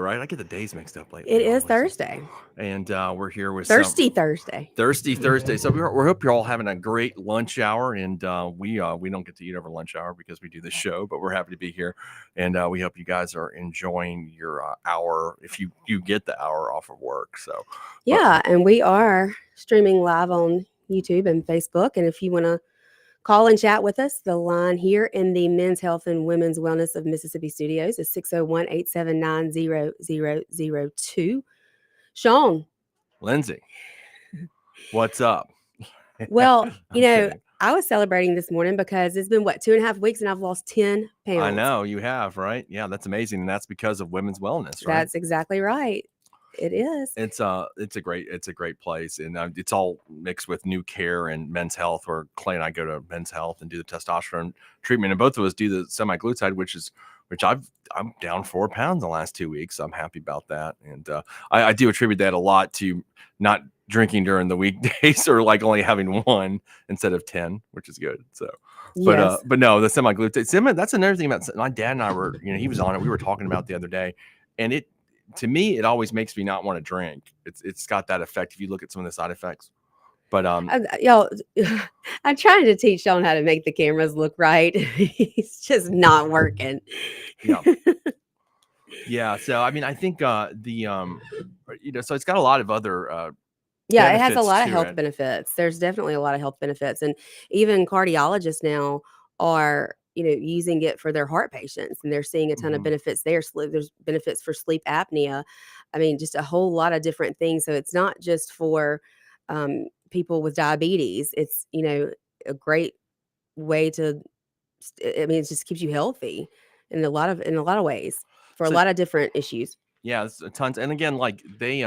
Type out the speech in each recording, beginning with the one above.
right? I get the days mixed up lately. It is always. Thursday. And we're here with Thirsty Thursday. Thirsty Thursday. So we hope you're all having a great lunch hour, and we don't get to eat over lunch hour because we do this show, but we're happy to be here, and we hope you guys are enjoying your hour if you get the hour off of work. So yeah, and we are streaming live on YouTube and Facebook, and if you want to call and chat with us, the line here in the Men's Health and Women's Wellness of Mississippi Studios is 601-879-0002. Sean. Lindsay, what's up? Well, I was celebrating this morning because it's been 2.5 weeks and I've lost 10 pounds. I know you have, right? Yeah, that's amazing, and that's because of women's wellness, right? That's exactly right. It is. It's a great place, and it's all mixed with New Care and Men's Health. Where Clay and I go to Men's Health and do the testosterone treatment, and both of us do the semaglutide, which I'm down 4 pounds in the last 2 weeks. So I'm happy about that, and I do attribute that a lot to not drinking during the weekdays or like only having one instead of 10, which is good. So. Yes. But no, the semaglutide. That's another thing about my dad and I were. He was on it. We were talking about it the other day, and to me, it always makes me not want to drink. It's got that effect if you look at some of the side effects. But y'all, I'm trying to teach Sean how to make the cameras look right. He's just not working. Yeah. Yeah. So I mean, I think so it's got a lot of other. Yeah, it has a lot of health benefits. There's definitely a lot of health benefits, and even cardiologists now are using it for their heart patients, and they're seeing a ton of benefits there. There's benefits for sleep apnea. I mean, just a whole lot of different things. So it's not just for people with diabetes. It's a great way to. I mean, it just keeps you healthy in a lot of ways for a lot of different issues. Yeah, it's tons. And again, like they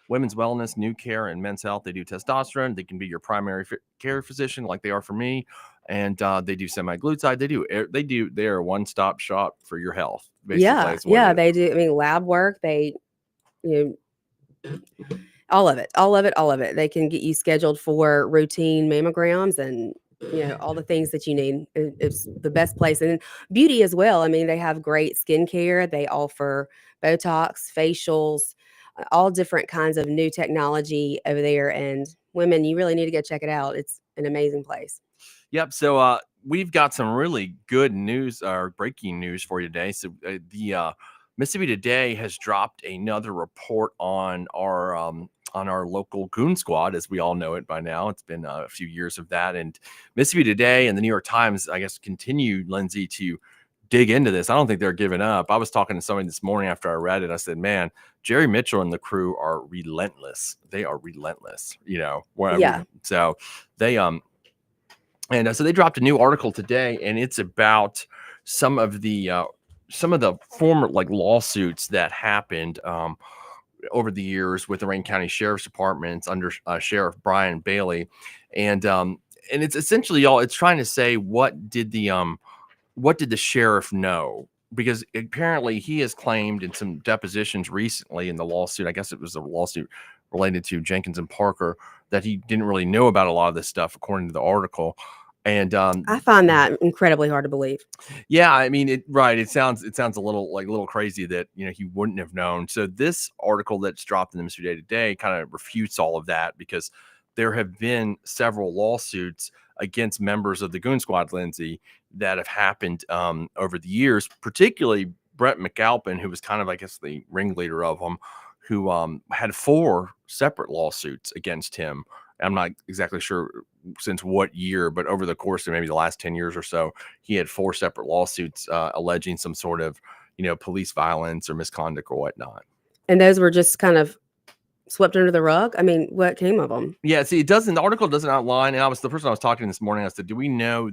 Women's Wellness, New Care, and Men's Health, they do testosterone. They can be your primary care physician, like they are for me. And they do semaglutide. They are a one-stop shop for your health. Basically, yeah, they do. I mean, lab work. They, all of it. They can get you scheduled for routine mammograms and all the things that you need. It's the best place, and beauty as well. I mean, they have great skincare. They offer Botox, facials, all different kinds of new technology over there. And women, you really need to go check it out. It's an amazing place. Yep. So we've got some really good news or breaking news for you today. So the Mississippi Today has dropped another report on our local Goon Squad, as we all know it by now. It's been a few years of that. And Mississippi Today and the New York Times, I guess, continue, Lindsay, to dig into this. I don't think they're giving up. I was talking to somebody this morning after I read it. I said, man, Jerry Mitchell and the crew are relentless. They are relentless, Yeah. So they so they dropped a new article today, and it's about some of the former lawsuits that happened over the years with the Rankin County Sheriff's Department under Sheriff Bryan Bailey, and it's essentially it's trying to say what did the sheriff know, because apparently he has claimed in some depositions recently in the lawsuit, I guess it was a lawsuit related to Jenkins and Parker, that he didn't really know about a lot of this stuff according to the article. And I find that incredibly hard to believe. Yeah, I mean, it sounds a little crazy that he wouldn't have known. So this article that's dropped in the Mississippi Today kind of refutes all of that, because there have been several lawsuits against members of the Goon Squad, Lindsay, that have happened over the years, particularly Brett McAlpin, who was kind of, I guess, the ringleader of them, who had 4 separate lawsuits against him. I'm not exactly sure since what year, but over the course of maybe the last 10 years or so, he had 4 separate lawsuits alleging some sort of, police violence or misconduct or whatnot. And those were just kind of swept under the rug? I mean, what came of them? Yeah, see, the article doesn't outline, and the person I was talking to this morning, I said, do we know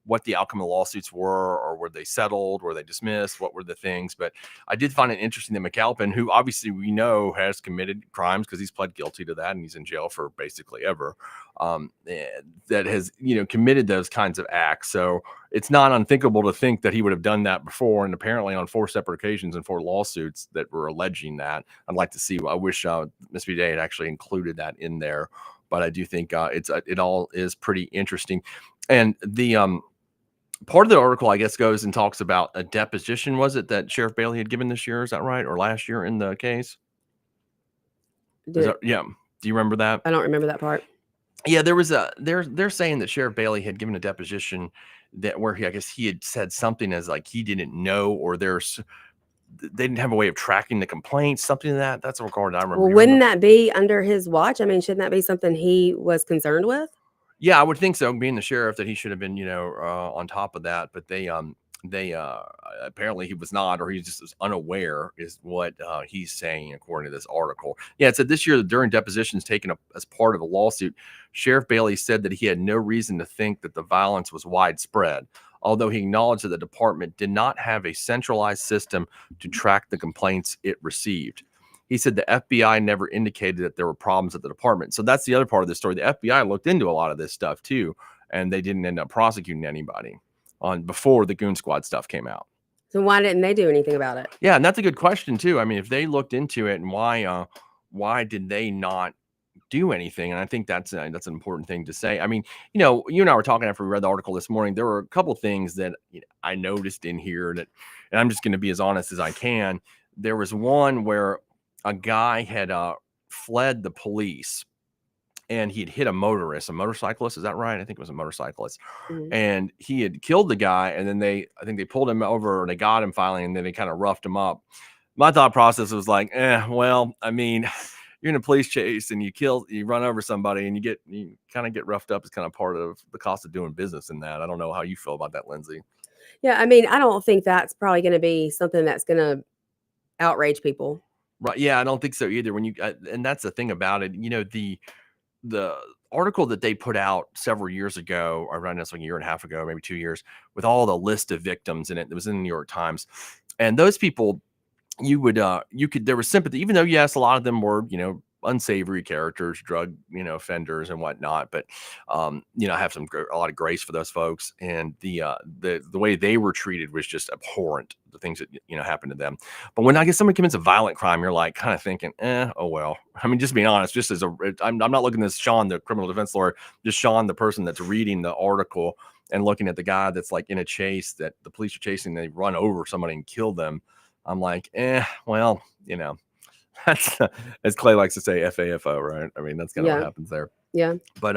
what the outcome of the lawsuits were, or were they settled, were they dismissed, what were the things? But I did find it interesting that McAlpin, who obviously we know has committed crimes because he's pled guilty to that and he's in jail for basically ever, that has committed those kinds of acts. So it's not unthinkable to think that he would have done that before, and apparently on 4 separate occasions and 4 lawsuits that were alleging that. I'd like to see. I wish Mississippi Today had actually included that in there, but I do think it all is pretty interesting. And part of the article, I guess, goes and talks about a deposition. Was it that Sheriff Bailey had given this year? Is that right? Or last year in the case? Yeah. Do you remember that? I don't remember that part. Yeah, there was they're saying that Sheriff Bailey had given a deposition that where I guess he had said something as like he didn't know, or they didn't have a way of tracking the complaints, something like that. That's a record I remember. Well, wouldn't that be under his watch? I mean, shouldn't that be something he was concerned with? Yeah, I would think so. Being the sheriff, that he should have been, on top of that. But they apparently he was not, or he just was unaware, is what he's saying according to this article. Yeah, it said this year during depositions taken up as part of a lawsuit, Sheriff Bailey said that he had no reason to think that the violence was widespread, although he acknowledged that the department did not have a centralized system to track the complaints it received. He said the FBI never indicated that there were problems at the department. So that's the other part of the story. The FBI looked into a lot of this stuff too, and they didn't end up prosecuting anybody before the Goon Squad stuff came out. So why didn't they do anything about it? Yeah, and that's a good question too. I mean, if they looked into it, and why did they not do anything? And I think that's an important thing to say. I mean, you and I were talking after we read the article this morning. There were a couple things that I noticed in here that, and I'm just going to be as honest as I can. There was one where a guy had fled the police, and he had hit a motorcyclist. Is that right? I think it was a motorcyclist. Mm-hmm. And he had killed the guy, and then I think they pulled him over, or they got him finally, and then they kind of roughed him up. My thought process was like, well, I mean, you're in a police chase and you run over somebody and you kind of get roughed up. Is kind of part of the cost of doing business in that. I don't know how you feel about that, Lindsay. Yeah, I mean, I don't think that's probably going to be something that's going to outrage people. Right. Yeah, I don't think so either. And that's the thing about it. The article that they put out several years ago, or around like a year and a half ago, maybe 2 years, with all the list of victims in it, that was in the New York Times. And those people, there was sympathy, even though, yes, a lot of them were, unsavory characters, drug, offenders and whatnot. But, I have a lot of grace for those folks. And the way they were treated was just abhorrent, the things that, happened to them. But when I guess somebody commits a violent crime, you're like kind of thinking, oh, well, I mean, just being honest, I'm not looking at Sean, the criminal defense lawyer, just Sean, the person that's reading the article and looking at the guy that's like in a chase that the police are chasing, they run over somebody and kill them. I'm like, well, that's, as Clay likes to say, FAFO, right? I mean, that's kind of what happens there. Yeah. But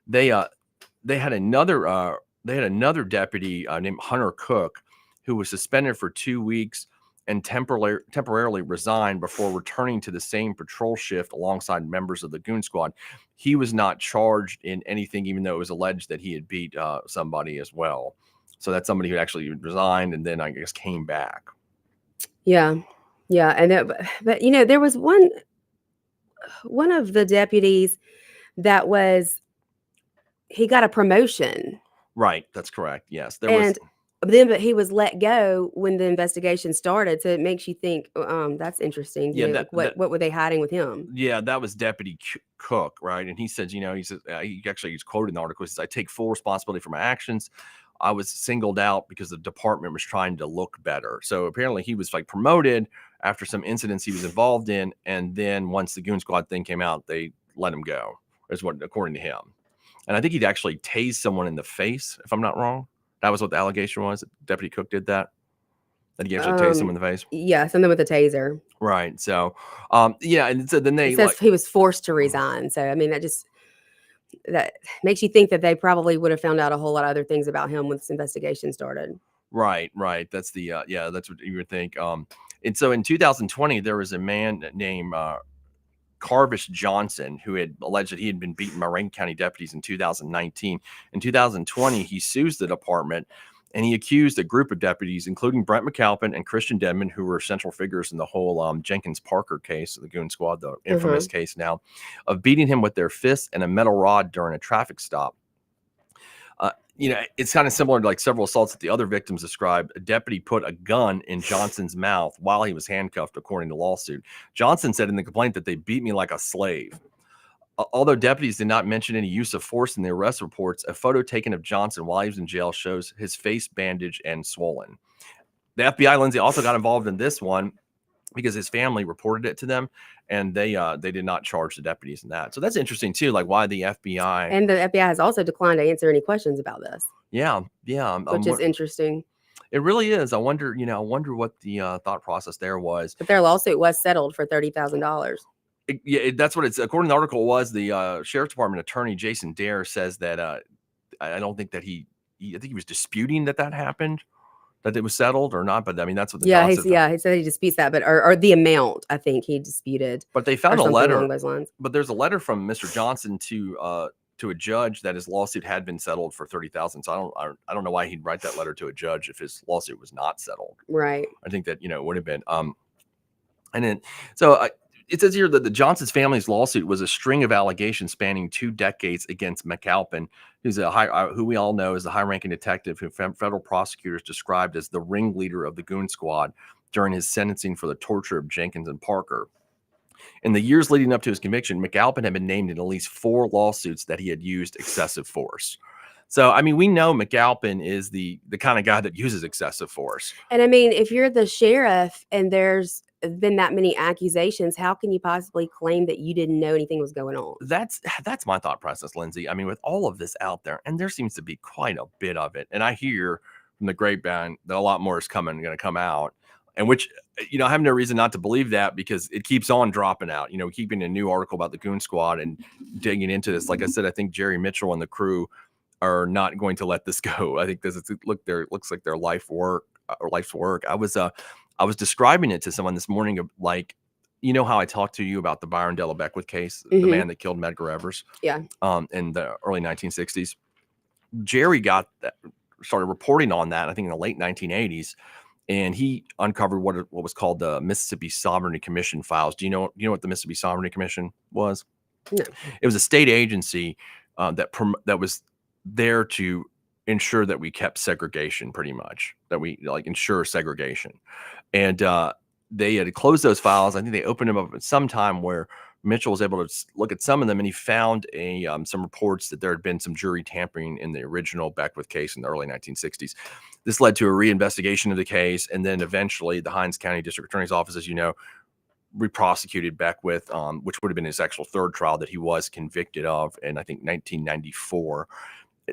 they had another deputy named Hunter Cook, who was suspended for 2 weeks and temporarily resigned before returning to the same patrol shift alongside members of the Goon Squad. He was not charged in anything, even though it was alleged that he had beat somebody as well. So that's somebody who actually resigned and then I guess came back. Yeah. Yeah. And but there was one of the deputies that he got a promotion. Right. That's correct. Yes. But he was let go when the investigation started. So it makes you think, that's interesting. Yeah. What were they hiding with him? Yeah, that was Deputy Cook, right? And he said, he actually, he's quoted in the article, he says, I take full responsibility for my actions. I was singled out because the department was trying to look better. So apparently he was like promoted after some incidents he was involved in. And then once the Goon Squad thing came out, they let him go, according to him. And I think he'd actually tased someone in the face, if I'm not wrong. That was what the allegation was. Deputy Cook did that. That he actually tased someone in the face. Yeah, something with a taser. Right. So, and so then it says he was forced to resign. So I mean, that makes you think that they probably would have found out a whole lot of other things about him when this investigation started. Right. That's that's what you would think. And so in 2020, there was a man named Carvish Johnson who had alleged that he had been beaten by Rankin County deputies in 2019. In 2020, he sues the department, and he accused a group of deputies, including Brent McAlpin and Christian Dedman, who were central figures in the whole Jenkins Parker case, the Goon Squad, the infamous case now, of beating him with their fists and a metal rod during a traffic stop. It's kind of similar to like several assaults that the other victims described. A deputy put a gun in Johnson's mouth while he was handcuffed, according to lawsuit. Johnson said in the complaint that they beat me like a slave. Although deputies did not mention any use of force in the arrest reports, a photo taken of Johnson while he was in jail shows his face bandaged and swollen. The FBI, Lindsay, also got involved in this one. because his family reported it to them, and they did not charge the deputies in that. So that's interesting too, like why the FBI and the FBI has also declined to answer any questions about this. Yeah, which is interesting. It really is. I wonder what the thought process there was. But their lawsuit was settled for $30,000. Yeah, that's what it's. According to the article, was the Sheriff's Department attorney Jason Dare says that I don't think that I think he was disputing that happened, that it was settled or not. But I mean, that's what the he said he disputes that, but or the amount I think he disputed. But they found a letter along those lines. But there's a letter from Mr. Johnson to a judge that his lawsuit had been settled for $30,000. So I don't know why he'd write that letter to a judge if his lawsuit was not settled. Right. I think that it would have been. And then it says here that the Johnson's family's lawsuit was a string of allegations spanning 2 decades against McAlpin, who's who we all know is the high-ranking detective who federal prosecutors described as the ringleader of the Goon Squad during his sentencing for the torture of Jenkins and Parker. In the years leading up to his conviction, McAlpin had been named in at least 4 lawsuits that he had used excessive force. So, I mean, we know McAlpin is the kind of guy that uses excessive force. And I mean, if you're the sheriff and there's been that many accusations, how can you possibly claim that you didn't know anything was going on? That's my thought process, Lindsay. I mean, with all of this out there, and there seems to be quite a bit of it, and I hear from the grapevine that a lot more is going to come out, and which, I have no reason not to believe that, because it keeps on dropping out. Keeping a new article about the Goon Squad and digging into this. Like I said, I think Jerry Mitchell and the crew are not going to let this go. I think looks like their life's work. I was describing it to someone this morning of, like, how I talked to you about the Byron Della Beckwith case, the man that killed Medgar Evers, in the early 1960s. Jerry started reporting on that, I think, in the late 1980s, and he uncovered what was called the Mississippi Sovereignty Commission files. Do you know what the Mississippi Sovereignty Commission was? No. It was a state agency that was there to ensure that we kept segregation, pretty much, that we ensure segregation. And they had closed those files. I think they opened them up at some time where Mitchell was able to look at some of them, and he found some reports that there had been some jury tampering in the original Beckwith case in the early 1960s. This led to a reinvestigation of the case, and then eventually the Hinds County District Attorney's Office, as you know, re-prosecuted Beckwith, which would have been his actual 3rd trial that he was convicted of in, I think, 1994.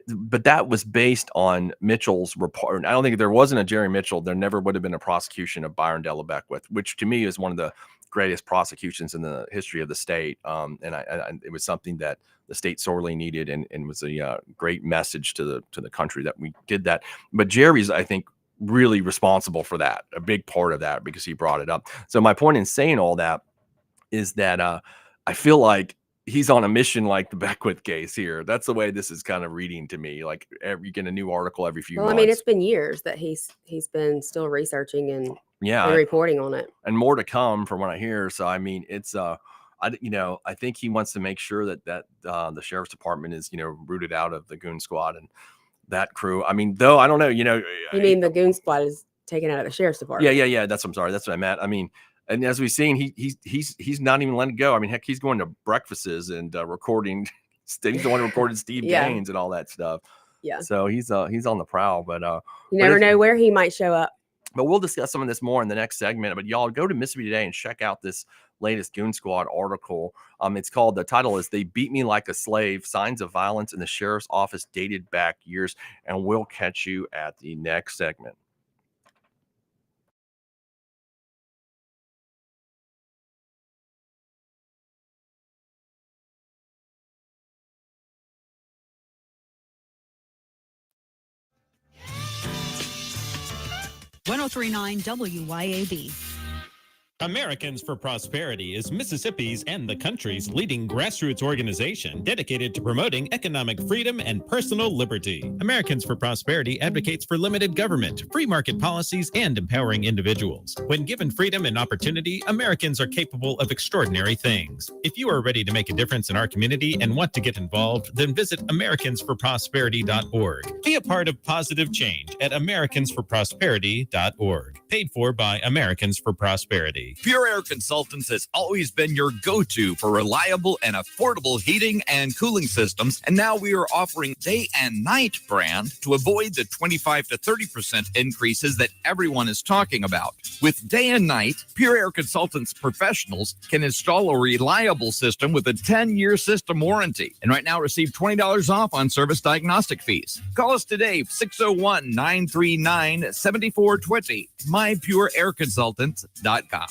But that was based on Mitchell's report. I don't think if there wasn't a Jerry Mitchell, there never would have been a prosecution of Byron Della Beckwith, which to me is one of the greatest prosecutions in the history of the state. And it was something that the state sorely needed, and was a great message to the country that we did that. But Jerry's, I think, really responsible for that, a big part of that, because he brought it up. So my point in saying all that is that I feel like he's on a mission like the Beckwith case here. That's the way this is kind of reading to me. Like you get a new article every few months. I mean, it's been years that he's been still researching and reporting on it, and more to come from what I hear. So I mean, it's I think he wants to make sure that the Sheriff's Department is rooted out of the Goon Squad and that crew. I mean, though, I don't know. You mean the Goon Squad is taken out of the Sheriff's Department? Yeah. I'm sorry. That's what I meant. I mean. And as we've seen, he's not even letting go. I mean, heck, he's going to breakfasts and recording. He's the one who recorded Steve Gaines and all that stuff. Yeah. So he's on the prowl. But you never know where he might show up. But we'll discuss some of this more in the next segment. But y'all go to Mississippi Today and check out this latest Goon Squad article. It's called, the title is "They Beat Me Like a Slave: Signs of Violence in the Sheriff's Office Dated Back Years." And we'll catch you at the next segment. .1039 WYAB. Americans for Prosperity is Mississippi's and the country's leading grassroots organization dedicated to promoting economic freedom and personal liberty. Americans for Prosperity advocates for limited government, free market policies, and empowering individuals. When given freedom and opportunity, Americans are capable of extraordinary things. If you are ready to make a difference in our community and want to get involved, then visit americansforprosperity.org. Be a part of positive change at americansforprosperity.org. Paid for by Americans for Prosperity. Bailey. Pure Air Consultants has always been your go-to for reliable and affordable heating and cooling systems, and now we are offering day and night brand to avoid the 25 to 30% increases that everyone is talking about. With day and night, Pure Air Consultants professionals can install a reliable system with a 10-year system warranty, and right now receive $20 off on service diagnostic fees. Call us today, 601-939-7420, mypureairconsultants.com.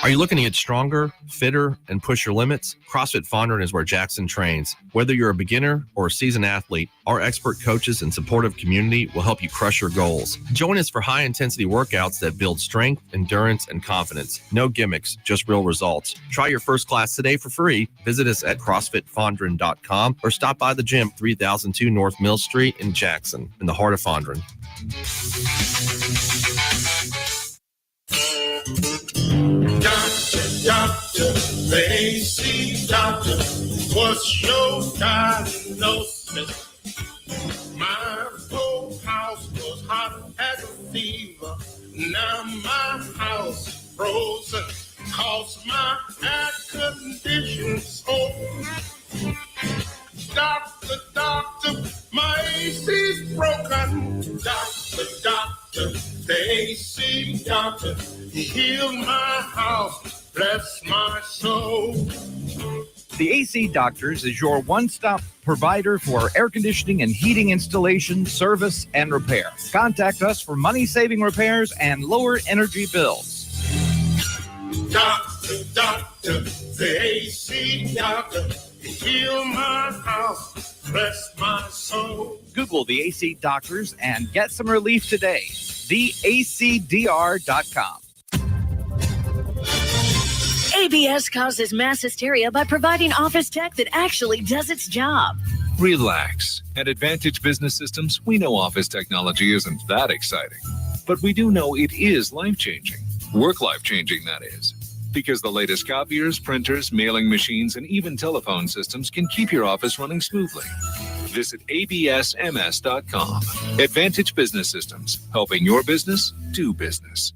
Are you looking to get stronger, fitter, and push your limits? CrossFit Fondren is where Jackson trains. Whether you're a beginner or a seasoned athlete, our expert coaches and supportive community will help you crush your goals. Join us for high-intensity workouts that build strength, endurance, and confidence. No gimmicks, just real results. Try your first class today for free. Visit us at CrossFitFondren.com or stop by the gym, 3002 North Mill Street in Jackson, in the heart of Fondren. Doctor, the AC doctor, what's your diagnosis? My whole house was hot as a fever. Now my house frozen, cause my air conditioning's on. Doctor, my AC's broken. Doctor, the AC doctor, heal my house. Bless my soul. The AC Doctors is your one-stop provider for air conditioning and heating installation, service, and repair. Contact us for money-saving repairs and lower energy bills. Doctor, the AC doctor, heal my house. Bless my soul. Google the AC Doctors and get some relief today. TheACDR.com. ABS causes mass hysteria by providing office tech that actually does its job. Relax. At Advantage Business Systems, we know office technology isn't that exciting, but we do know it is life-changing. Work-life-changing, that is. Because the latest copiers, printers, mailing machines, and even telephone systems can keep your office running smoothly. Visit absms.com. Advantage Business Systems, helping your business do business.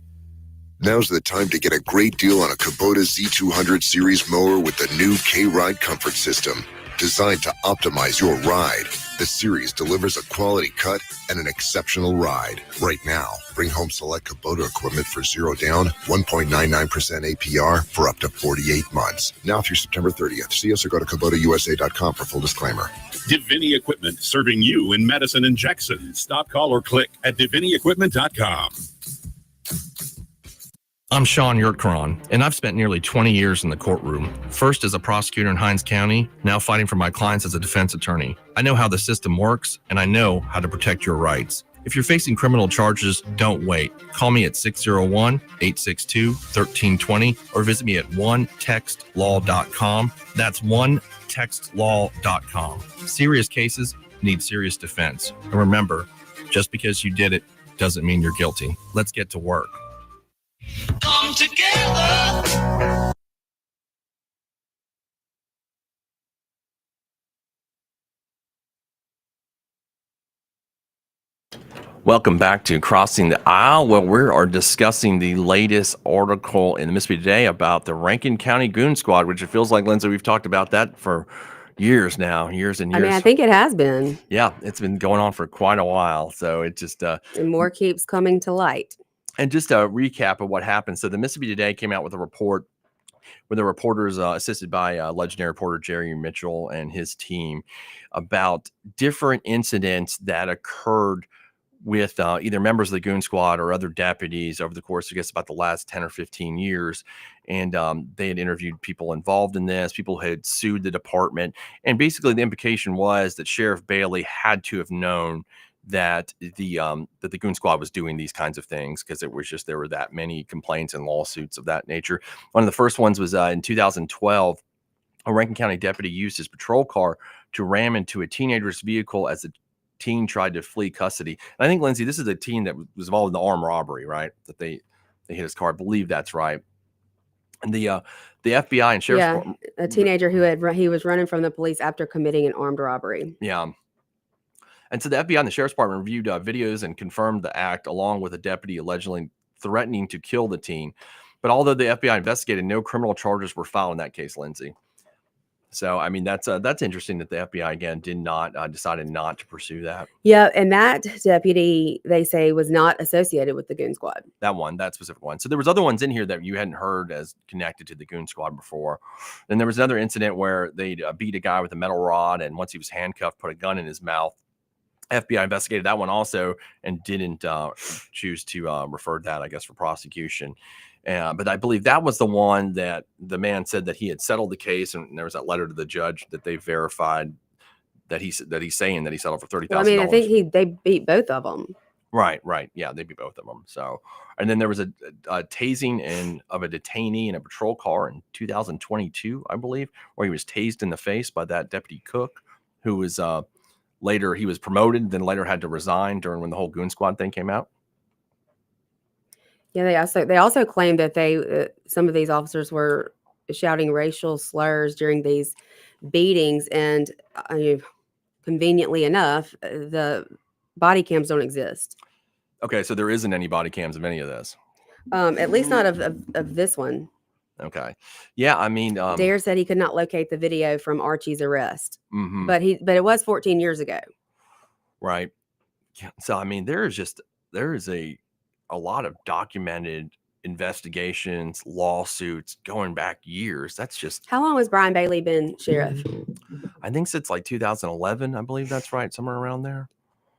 Now's the time to get a great deal on a Kubota Z200 series mower with the new K-Ride Comfort System. Designed to optimize your ride, the series delivers a quality cut and an exceptional ride. Right now, bring home select Kubota equipment for 0 down, 1.99% APR for up to 48 months. Now through September 30th. See us or go to KubotaUSA.com for full disclaimer. Divini Equipment, serving you in Madison and Jackson. Stop, call, or click at DiviniEquipment.com. I'm Sean Yurtkaran, and I've spent nearly 20 years in the courtroom, first as a prosecutor in Hinds County, now fighting for my clients as a defense attorney. I know how the system works, and I know how to protect your rights. If you're facing criminal charges, don't wait. Call me at 601-862-1320 or visit me at onetextlaw.com. That's onetextlaw.com. Serious cases need serious defense. And remember, just because you did it doesn't mean you're guilty. Let's get to work. Come together. Welcome back to Crossing the Aisle, where we are discussing the latest article in the Mississippi Today about the Rankin County Goon Squad, which it feels like, Lindsay, we've talked about that for years now, years and years. I mean, I think it has been. Yeah, it's been going on for quite a while. So it just and more keeps coming to light. And just a recap of what happened. So the Mississippi Today came out with a report where the reporters, assisted by legendary reporter Jerry Mitchell and his team, about different incidents that occurred with either members of the Goon Squad or other deputies over the course, I guess, about the last 10 or 15 years. And they had interviewed people involved in this. People had sued the department. And basically the implication was that Sheriff Bailey had to have known that the Goon Squad was doing these kinds of things, because it was just, there were that many complaints and lawsuits of that nature. One of the first ones was in 2012, a Rankin County deputy used his patrol car to ram into a teenager's vehicle as the teen tried to flee custody. And I think, Lindsay, this is a teen that was involved in the armed robbery, right? That they hit his car. I believe that's right. And the FBI and Sheriff's a teenager he was running from the police after committing an armed robbery. Yeah. And so the FBI and the Sheriff's Department reviewed videos and confirmed the act, along with a deputy allegedly threatening to kill the teen. But although the FBI investigated, no criminal charges were filed in that case, Lindsay. So, I mean, that's interesting that the FBI, again, did not decided not to pursue that. Yeah, and that deputy, they say, was not associated with the Goon Squad. That specific one. So there was other ones in here that you hadn't heard as connected to the Goon Squad before. Then there was another incident where they beat a guy with a metal rod, and once he was handcuffed, put a gun in his mouth. FBI investigated that one also and didn't choose to refer that, I guess, for prosecution. But I believe that was the one that the man said that he had settled the case, and there was that letter to the judge that they verified that he's saying that he settled for $30,000. Well, I mean, I think they beat both of them. Right. Yeah, they beat both of them. So, and then there was a tasing of a detainee in a patrol car in 2022, I believe, where he was tased in the face by that Deputy Cook, who was later he was promoted, then later had to resign during when the whole Goon Squad thing came out. Yeah, they also claimed that some of these officers were shouting racial slurs during these beatings, and conveniently enough, the body cams don't exist. Okay, so there isn't any body cams of any of this. At least not of this one. Okay, yeah, I mean, Dare said he could not locate the video from Archie's arrest, mm-hmm. but it was 14 years ago. Right. Yeah, so I mean, there is a lot of documented investigations, lawsuits going back years. That's just how long has Bryan Bailey been sheriff? I think since like 2011, I believe that's right, somewhere around there.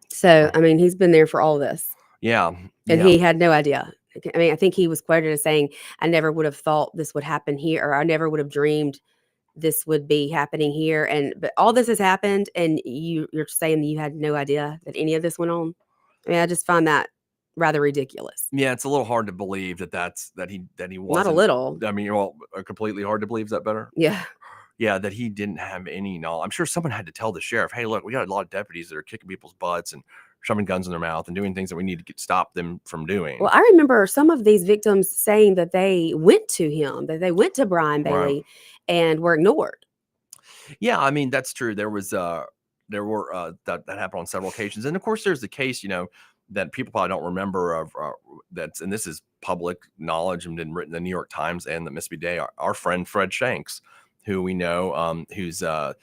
So I mean, he's been there for all this. Yeah, and he had no idea. I mean, I think he was quoted as saying, "I never would have thought this would happen here, or I never would have dreamed this would be happening here." But all this has happened, and you're saying that you had no idea that any of this went on. I mean, I just find that rather ridiculous. Yeah, it's a little hard to believe that he wasn't. Not a little. I mean, well, completely hard to believe. Is that better? Yeah. Yeah, that he didn't have any knowledge. I'm sure someone had to tell the sheriff, "Hey, look, we got a lot of deputies that are kicking people's butts and shoving guns in their mouth and doing things that we need to stop them from doing." Well, I remember some of these victims saying that they went to him, that they went to Bryan Bailey, and were ignored. Yeah, I mean, that's true. There were that happened on several occasions, and of course, there's the case, that people probably don't remember of and this is public knowledge and been written in the New York Times and the Mississippi Day. Our friend Fred Shanks, who we know, whose I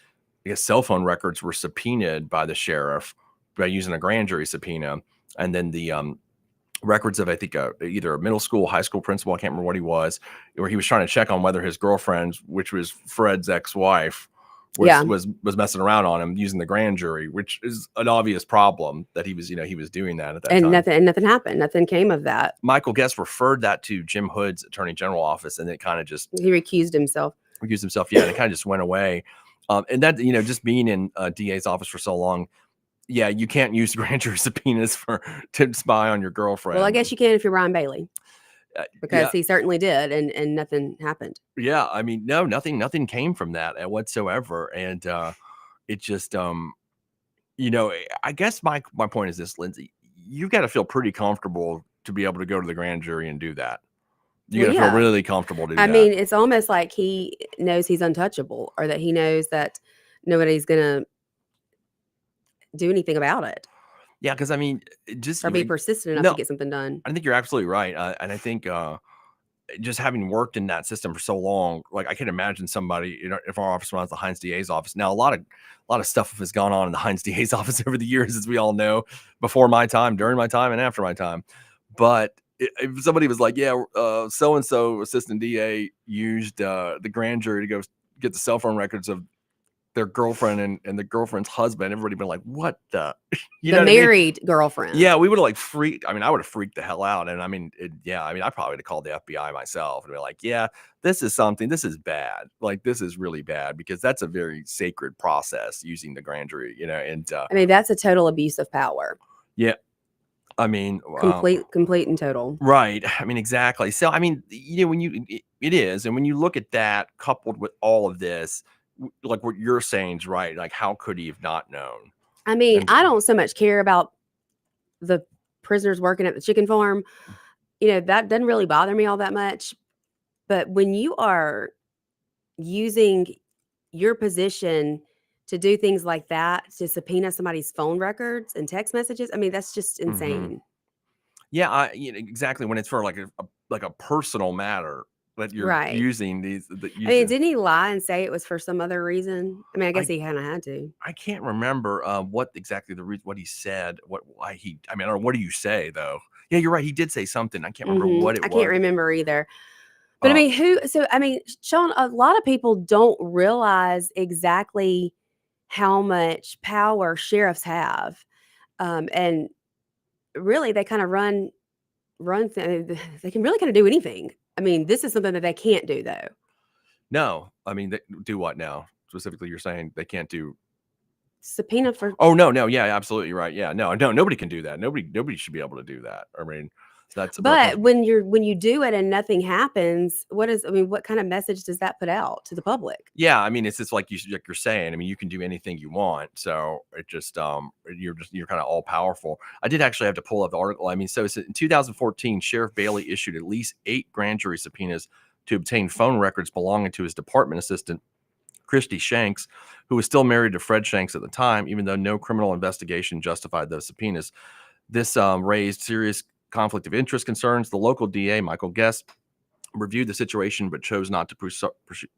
guess cell phone records were subpoenaed by the sheriff by using a grand jury subpoena, and then the records of, I think, either a middle school, high school principal, I can't remember what he was, where he was trying to check on whether his girlfriend, which was Fred's ex-wife, was messing around on him using the grand jury, which is an obvious problem that he was doing that at that time. And nothing happened. Nothing came of that. Michael Guest referred that to Jim Hood's attorney general office, and it kind of just he recused himself. Yeah, and it kind of just went away. And that, just being in a DA's office for so long, yeah, you can't use grand jury subpoenas to spy on your girlfriend. Well, I guess you can if you're Bryan Bailey. Because he certainly did, and nothing happened. Yeah, I mean, no, nothing came from that whatsoever, and it just, I guess my point is this, Lindsay, you've got to feel pretty comfortable to be able to go to the grand jury and do that. You got to feel really comfortable to do that. I mean, it's almost like he knows he's untouchable, or that he knows that nobody's gonna do anything about it. Yeah, because I mean, or be persistent enough to get something done. I think you're absolutely right, and I think just having worked in that system for so long, like I can imagine somebody, if our office runs the Heinz DA's office. Now, a lot of stuff has gone on in the Heinz DA's office over the years, as we all know, before my time, during my time, and after my time. But if somebody was like, "Yeah, so and so assistant DA used the grand jury to go get the cell phone records of their girlfriend and the girlfriend's husband," everybody been like, "What the?" The married girlfriend. Yeah, we would have freaked. I mean, I would have freaked the hell out. And I mean, I probably would have called the FBI myself and be like, "Yeah, this is bad. Like, this is really bad," because that's a very sacred process using the grand jury, and I mean, that's a total abuse of power. Yeah. I mean, complete and total. Right. I mean, exactly. So, I mean, it is. And when you look at that coupled with all of this, like what you're saying is right. Like, how could he have not known? I mean, I don't so much care about the prisoners working at the chicken farm. That doesn't really bother me all that much. But when you are using your position to do things like that, to subpoena somebody's phone records and text messages, I mean, that's just insane. Yeah, exactly. When it's for like a personal matter that you're Right. using these. I mean, didn't he lie and say it was for some other reason? I mean, I guess he kind of had to. I can't remember what exactly what he said. I don't know. What do you say though? Yeah, you're right. He did say something. I can't remember what it was. I can't remember either. But I mean, Sean, a lot of people don't realize exactly how much power sheriffs have. And really they kind of they can really kind of do anything. I mean, this is something that they can't do though. No, I mean, they do what now? Specifically, you're saying they can't do subpoena for. Oh no, yeah, absolutely right. Yeah, no, nobody can do that. Nobody should be able to do that. I mean, that's. But when you do it and nothing happens, what kind of message does that put out to the public? Yeah, I mean, it's just like you're saying. I mean, you can do anything you want, so it just you're kind of all powerful. I did actually have to pull up the article. I mean, so it's in 2014, Sheriff Bailey issued at least 8 grand jury subpoenas to obtain phone records belonging to his department assistant, Christy Shanks, who was still married to Fred Shanks at the time, even though no criminal investigation justified those subpoenas. This raised serious conflict of interest concerns. The local DA, Michael Guest, reviewed the situation but chose not to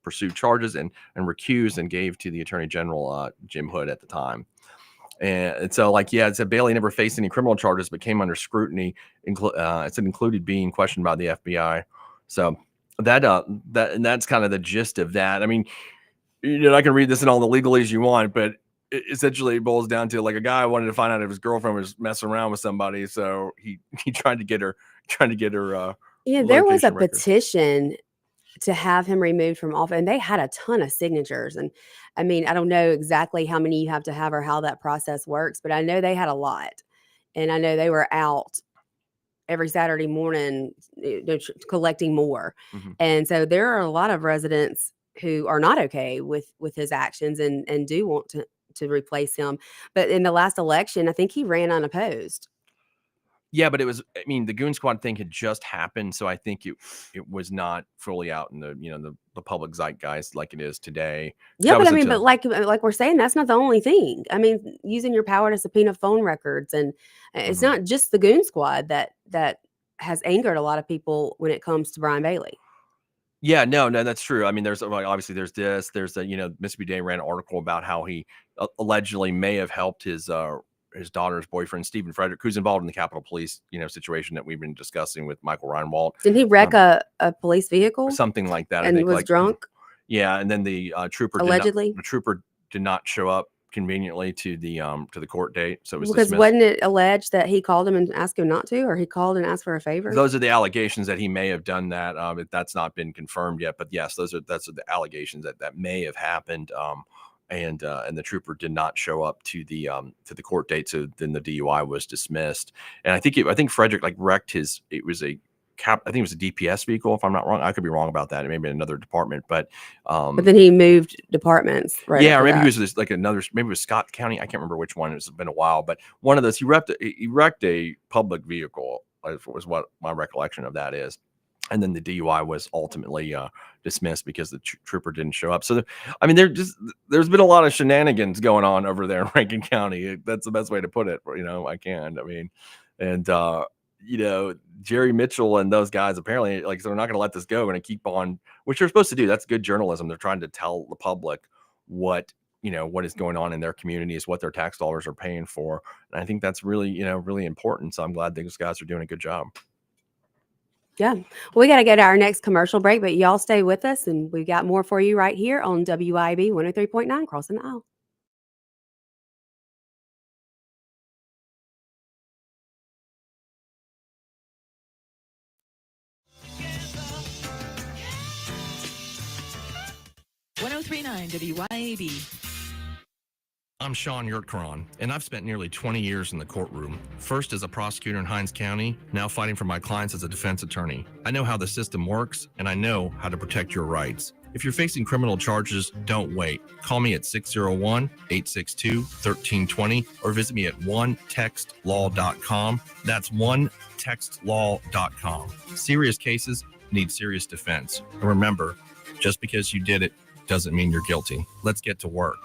pursue charges and recused and gave to the Attorney General, Jim Hood, at the time. And so, it said Bailey never faced any criminal charges but came under scrutiny. It said included being questioned by the FBI. So that's kind of the gist of that. I mean, I can read this in all the legalese you want, but it essentially boils down to like a guy wanted to find out if his girlfriend was messing around with somebody, so he tried to get her. There was a petition to have him removed from office, and they had a ton of signatures. And I mean, I don't know exactly how many you have to have or how that process works, but I know they had a lot, and I know they were out every Saturday morning collecting more. Mm-hmm. And so there are a lot of residents who are not okay with his actions and do want to replace him. But in the last election, I think he ran unopposed. Yeah, but the Goon Squad thing had just happened, so I think it was not fully out in the public zeitgeist like it is today. Yeah, but I mean, but like we're saying, that's not the only thing. I mean, using your power to subpoena phone records, and it's not just the Goon Squad that has angered a lot of people when it comes to Bryan Bailey. Yeah, no, that's true. I mean, there's obviously there's Mississippi Day ran an article about how he allegedly may have helped his daughter's boyfriend, Stephen Frederick, who's involved in the Capitol Police, situation that we've been discussing with Michael Reinwald. Did he wreck a police vehicle? Something like that. And was drunk? Yeah, and then the trooper allegedly did not show up conveniently to the court date, so it was because dismissed. Wasn't it alleged that he called him and asked him not to, or he called and asked for a favor? Those are the allegations that he may have done that. That's not been confirmed yet, but yes, that's the allegations that may have happened. And the trooper did not show up to the court date, so then the DUI was dismissed. And I think Frederick wrecked it was a I think it was a DPS vehicle, if I'm not wrong. I could be wrong about that. It may be another department, but then he moved departments, right? Yeah, or maybe he was maybe it was Scott County. I can't remember which one. It's been a while, but one of those he wrecked a public vehicle. Was what my recollection of that is. And then the DUI was ultimately dismissed because the trooper didn't show up. So, there's been a lot of shenanigans going on over there in Rankin County. That's the best way to put it. I can. I mean, and Jerry Mitchell and those guys apparently so they're not going to let this go. Going to keep on, which they're supposed to do. That's good journalism. They're trying to tell the public what is going on in their communities, what their tax dollars are paying for. And I think that's really, really important. So I'm glad those guys are doing a good job. Yeah. Well, we got to go to our next commercial break, but y'all stay with us, and we've got more for you right here on WIB 103.9 Crossing the Aisle. WIAB. I'm Sean Yurtkaran, and I've spent nearly 20 years in the courtroom, first as a prosecutor in Hinds County, now fighting for my clients as a defense attorney. I know how the system works, and I know how to protect your rights. If you're facing criminal charges, don't wait. Call me at 601-862-1320 or visit me at onetextlaw.com. That's onetextlaw.com. Serious cases need serious defense. And remember, just because you did it doesn't mean you're guilty. Let's get to work.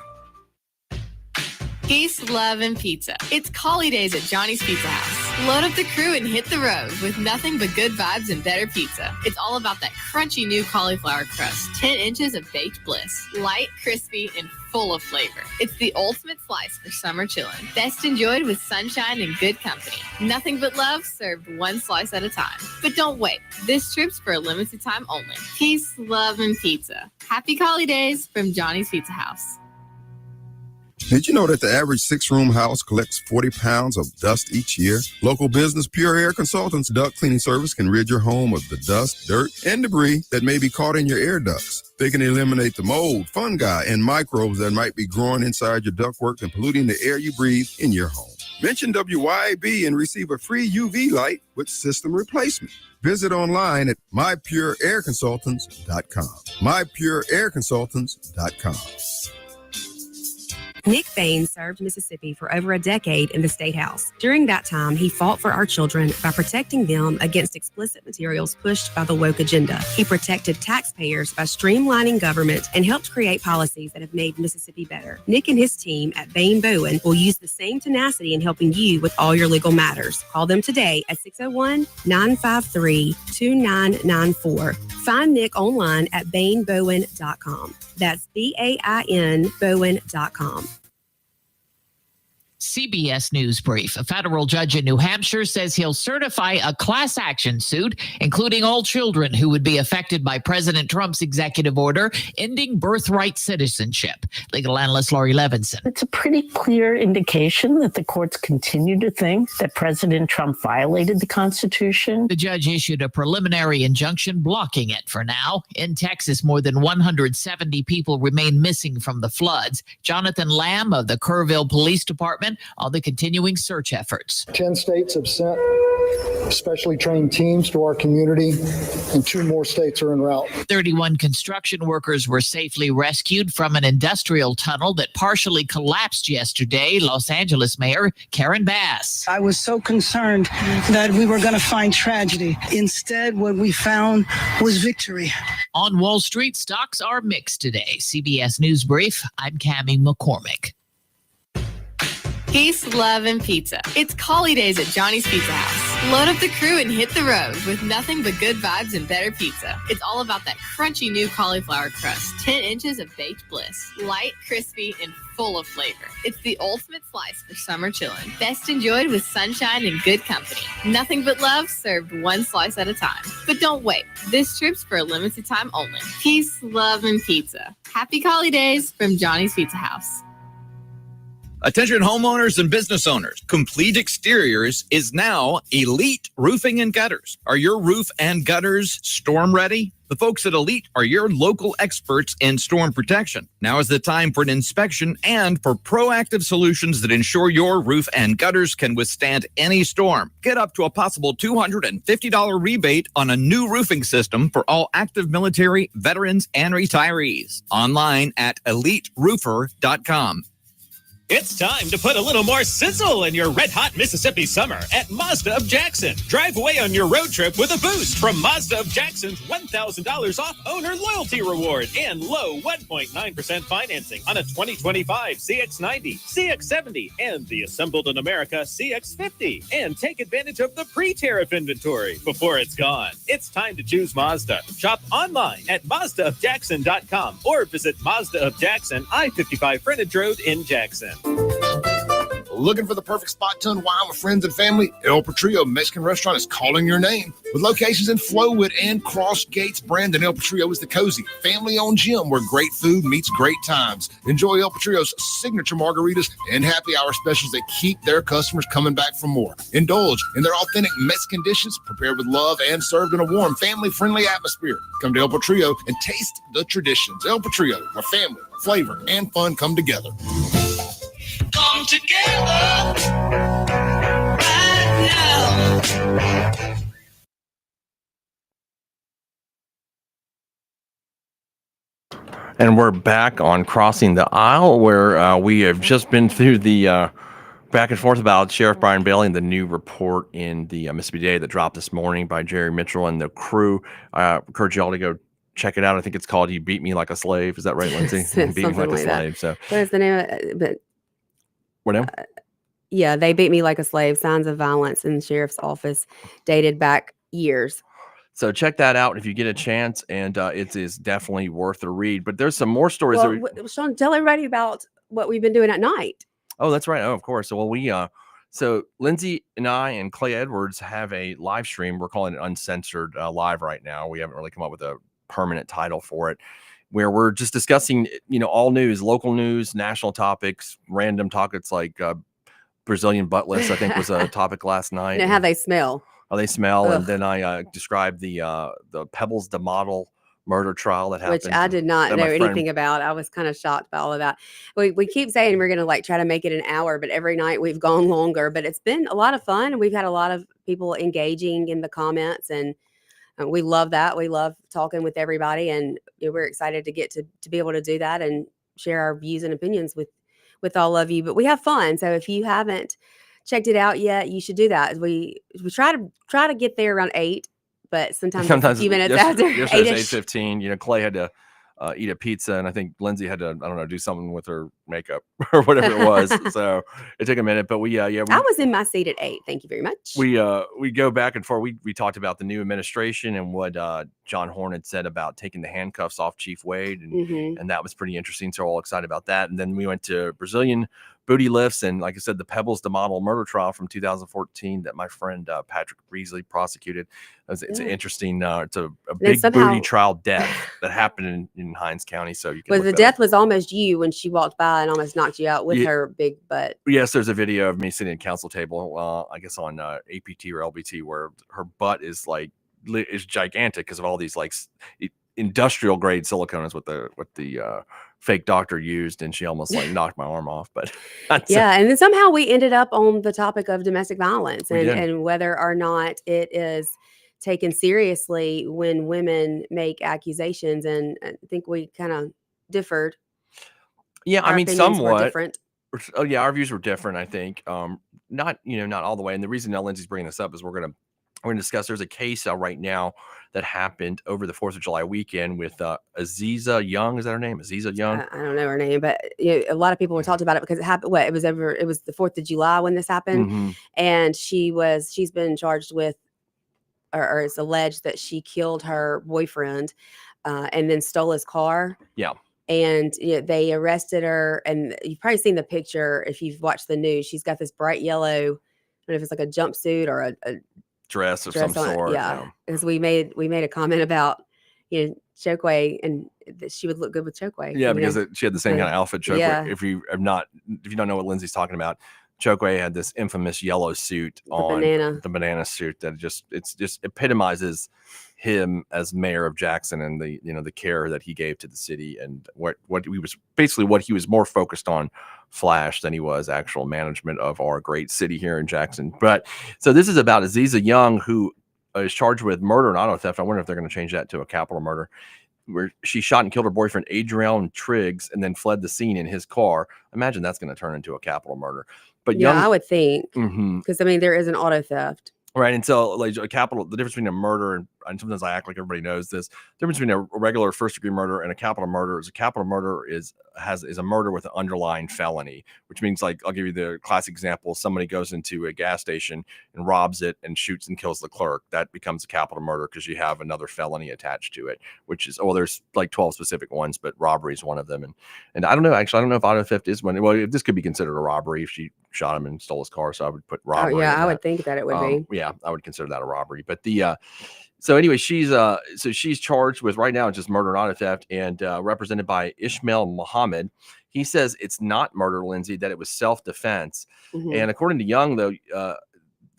Peace, love, and pizza. It's Collie Days at Johnny's Pizza House. Load up the crew and hit the road with nothing but good vibes and better pizza. It's all about that crunchy new cauliflower crust. 10 inches of baked bliss. Light, crispy, and full of flavor. It's the ultimate slice for summer chillin'. Best enjoyed with sunshine and good company. Nothing but love served one slice at a time. But don't wait. This trip's for a limited time only. Peace, love, and pizza. Happy holidays from Johnny's Pizza House. Did you know that the average 6-room house collects 40 pounds of dust each year? Local business Pure Air Consultants duct cleaning service can rid your home of the dust, dirt, and debris that may be caught in your air ducts. They can eliminate the mold, fungi, and microbes that might be growing inside your ductwork and polluting the air you breathe in your home. Mention WYAB and receive a free UV light with system replacement. Visit online at mypureairconsultants.com. mypureairconsultants.com. Nick Bain served Mississippi for over a decade in the State House. During that time, he fought for our children by protecting them against explicit materials pushed by the woke agenda. He protected taxpayers by streamlining government and helped create policies that have made Mississippi better. Nick and his team at Bain Bowen will use the same tenacity in helping you with all your legal matters. Call them today at 601-953-2994. Find Nick online at bainbowen.com. That's BAIN Bowen.com. CBS News Brief. A federal judge in New Hampshire says he'll certify a class action suit, including all children who would be affected by President Trump's executive order ending birthright citizenship. Legal analyst Laurie Levinson. It's a pretty clear indication that the courts continue to think that President Trump violated the Constitution. The judge issued a preliminary injunction blocking it for now. In Texas, more than 170 people remain missing from the floods. Jonathan Lamb of the Kerrville Police Department on the continuing search efforts. 10 states have sent specially trained teams to our community, and 2 more states are en route. 31 construction workers were safely rescued from an industrial tunnel that partially collapsed yesterday. Los Angeles Mayor Karen Bass. I was so concerned that we were going to find tragedy. Instead, what we found was victory. On Wall Street, stocks are mixed today. CBS News Brief, I'm Cammie McCormick. Peace, love, and pizza. It's Collie Days at Johnny's Pizza House. Load up the crew and hit the road with nothing but good vibes and better pizza. It's all about that crunchy new cauliflower crust. 10 inches of baked bliss. Light, crispy, and full of flavor. It's the ultimate slice for summer chillin'. Best enjoyed with sunshine and good company. Nothing but love served one slice at a time. But don't wait. This trip's for a limited time only. Peace, love, and pizza. Happy Collie Days from Johnny's Pizza House. Attention homeowners and business owners. Complete Exteriors is now Elite Roofing and Gutters. Are your roof and gutters storm ready? The folks at Elite are your local experts in storm protection. Now is the time for an inspection and for proactive solutions that ensure your roof and gutters can withstand any storm. Get up to a possible $250 rebate on a new roofing system for all active military, veterans, and retirees. Online at EliteRoofer.com. It's time to put a little more sizzle in your red-hot Mississippi summer at Mazda of Jackson. Drive away on your road trip with a boost from Mazda of Jackson's $1,000 off owner loyalty reward and low 1.9% financing on a 2025 CX-90, CX-70, and the Assembled in America CX-50. And take advantage of the pre-tariff inventory before it's gone. It's time to choose Mazda. Shop online at MazdaofJackson.com or visit Mazda of Jackson, I-55 Frontage Road in Jackson. Looking for the perfect spot to unwind with friends and family? El Patrillo Mexican Restaurant is calling your name. With locations in Flowood and Cross Gates, Brandon, El Patrillo is the cozy, family-owned gym where great food meets great times. Enjoy El Patrillo's signature margaritas and happy hour specials that keep their customers coming back for more. Indulge in their authentic Mexican dishes prepared with love and served in a warm, family-friendly atmosphere. Come to El Patrillo and taste the traditions. El Patrillo, where family, flavor, and fun come together. Come together right now. And we're back on Crossing the Aisle, where we have just been through the back and forth about Sheriff Bryan Bailey and the new report in the Mississippi Today that dropped this morning by Jerry Mitchell and the crew. Encourage y'all to go check it out. I think it's called "You Beat Me Like a Slave." Is that right, Lindsay? Beat Me Like a Slave. So what is the name of it? But what now? Yeah, they beat me like a slave. Signs of violence in the sheriff's office dated back years. So check that out if you get a chance, and it is definitely worth a read. But there's some more stories. Well, Sean, tell everybody about what we've been doing at night. Oh, that's right. Oh, of course. So, well, so Lindsay and I and Clay Edwards have a live stream. We're calling it Uncensored Live right now. We haven't really come up with a permanent title for it, where we're just discussing, all news, local news, national topics, random topics like Brazilian buttless, I think was a topic last night. How they smell. How they smell. Ugh. And then I described the Pebbles the model murder trial that happened. Which I did not know anything about. I was kind of shocked by all of that. We keep saying we're going to try to make it an hour, but every night we've gone longer. But it's been a lot of fun, and we've had a lot of people engaging in the comments, and we love that. We love talking with everybody, and we're excited to get to be able to do that and share our views and opinions with all of you. But we have fun, so if you haven't checked it out yet, you should do that. We try to get there around 8, but sometimes a few minutes after 8:15. Clay had to eat a pizza, and I think Lindsay had to, I don't know, do something with her makeup or whatever it was. So it took a minute, but I was in my seat at 8. Thank you very much. We go back and forth. We talked about the new administration and what John Horn had said about taking the handcuffs off Chief Wade, and that was pretty interesting. So we're all excited about that. And then we went to Brazilian booty lifts, and like I said, the Pebbles the model murder trial from 2014 that my friend Patrick Beasley prosecuted. It's an interesting, it's a big booty trial death that happened in Hinds County. So you can. The death was almost you when she walked by and almost knocked you out with her big butt. Yes, there's a video of me sitting at council table, I guess on APT or LBT, where her butt is gigantic because of all these industrial grade silicone is what the fake doctor used, and she almost knocked my arm off. But and then somehow we ended up on the topic of domestic violence and whether or not it is taken seriously when women make accusations, and I think we kind of differed. Yeah, I mean, somewhat different. Oh yeah, our views were different, I think. Not all the way. And the reason now Lindsay's bringing this up is we're gonna discuss. There's a case right now that happened over the 4th of July weekend with Aziza Young. Is that her name? Aziza Young? I don't know her name, but a lot of people were talking about it because it happened. It was the 4th of July when this happened, and she's been charged with, or it's alleged that she killed her boyfriend, and then stole his car. Yeah. And they arrested her, and you've probably seen the picture if you've watched the news. She's got this bright yellow, I don't know if it's like a jumpsuit or a dress of some sort. Yeah, because we made a comment about Chokwe, and that she would look good with Chokwe. Yeah, because she had the same kind of outfit. Chokwe. Yeah. If you don't know what Lindsay's talking about, Chokwe had this infamous yellow suit on, the banana suit that it just epitomizes him as mayor of Jackson, and the care that he gave to the city, and what he was more focused on flash than he was actual management of our great city here in Jackson. But so this is about Aziza Young, who is charged with murder and auto theft. I wonder if they're going to change that to a capital murder, where she shot and killed her boyfriend Adrian Triggs and then fled the scene in his car. Imagine that's going to turn into a capital murder. But Young, I would think, because there is an auto theft. Right. And so the difference between a murder, and sometimes I act like everybody knows this, the difference between a regular first degree murder and a capital murder is a murder with an underlying felony, which means, I'll give you the classic example. Somebody goes into a gas station and robs it and shoots and kills the clerk. That becomes a capital murder because you have another felony attached to it, which is, there's 12 specific ones, but robbery is one of them. And I don't know, actually, I don't know if auto theft is one. Well, this could be considered a robbery if she shot him and stole his car. So I would put robbery. Oh, yeah, I would think that it would be. Yeah, I would consider that a robbery. But so anyway, she's charged with right now just murder and auto theft, and represented by Ishmael Muhammad. He says it's not murder, Lindsay, that it was self-defense. And according to Young, though,